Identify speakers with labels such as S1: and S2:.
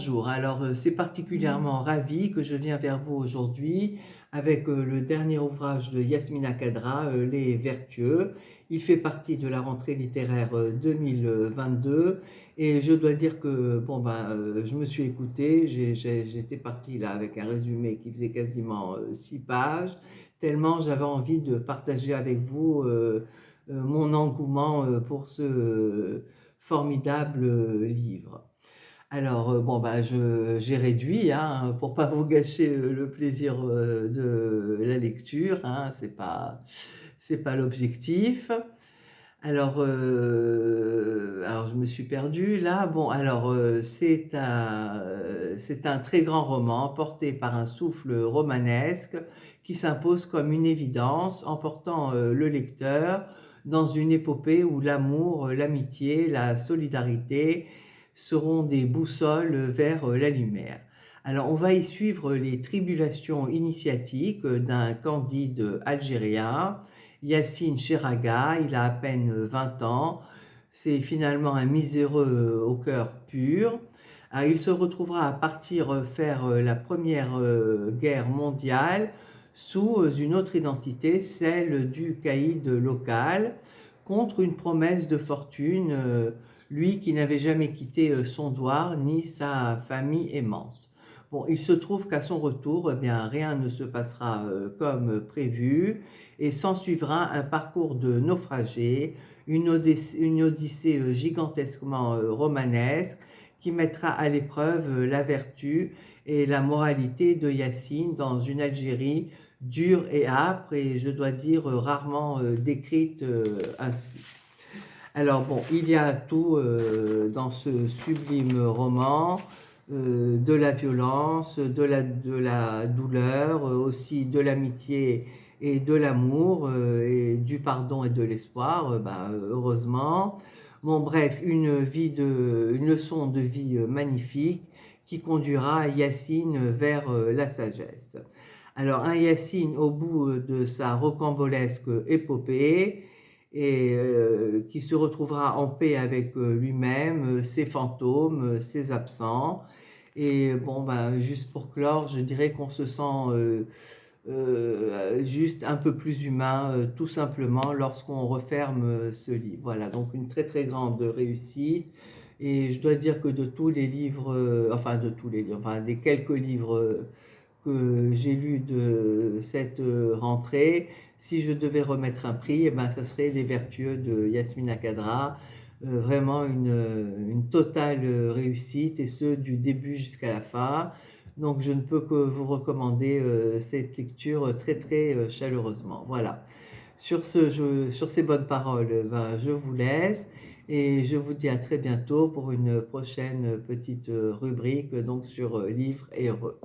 S1: Bonjour, alors c'est particulièrement ravi que je viens vers vous aujourd'hui avec le dernier ouvrage de Yasmina Khadra, Les Vertueux. Il fait partie de la rentrée littéraire 2022 et je dois dire que je me suis écoutée, j'étais partie là avec un résumé qui faisait quasiment 6 pages, tellement j'avais envie de partager avec vous mon engouement pour ce formidable livre. Alors, j'ai réduit, hein, pour pas vous gâcher le plaisir de la lecture, hein, c'est pas l'objectif. Alors je me suis perdue là. Bon, alors c'est un très grand roman porté par un souffle romanesque qui s'impose comme une évidence, emportant le lecteur dans une épopée où l'amour, l'amitié, la solidarité seront des boussoles vers la lumière. Alors on va y suivre les tribulations initiatiques d'un Candide algérien, Yassine Cheraga. Il a à peine 20 ans, c'est finalement un miséreux au cœur pur. Alors, il se retrouvera à partir faire la première guerre mondiale sous une autre identité, celle du caïd local, contre une promesse de fortune, lui qui n'avait jamais quitté son douar ni sa famille aimante. Bon, il se trouve qu'à son retour, eh bien, rien ne se passera comme prévu et s'ensuivra un parcours de naufragés, une odyssée gigantesquement romanesque qui mettra à l'épreuve la vertu et la moralité de Yassine dans une Algérie dure et âpre et je dois dire rarement décrite ainsi. Alors bon, il y a tout dans ce sublime roman, de la violence, de la douleur, aussi de l'amitié et de l'amour, et du pardon et de l'espoir, heureusement. Bon, bref, une leçon de vie magnifique qui conduira Yacine vers la sagesse. Alors, un Yacine au bout de sa rocambolesque épopée et qui se retrouvera en paix avec lui-même, ses fantômes, ses absents. Et bon, juste pour clore, je dirais qu'on se sent juste un peu plus humain, tout simplement, lorsqu'on referme ce livre. Voilà, donc une très très grande réussite. Et je dois dire que de tous les livres, enfin de tous les livres, enfin des quelques livres que j'ai lus de cette rentrée, si je devais remettre un prix, eh ben, ça serait Les Vertueux de Yasmina Khadra. Vraiment une totale réussite, et ce, du début jusqu'à la fin. Donc, je ne peux que vous recommander cette lecture très, très chaleureusement. Voilà. Sur ces bonnes paroles, je vous laisse et je vous dis à très bientôt pour une prochaine petite rubrique donc sur livres et heureux.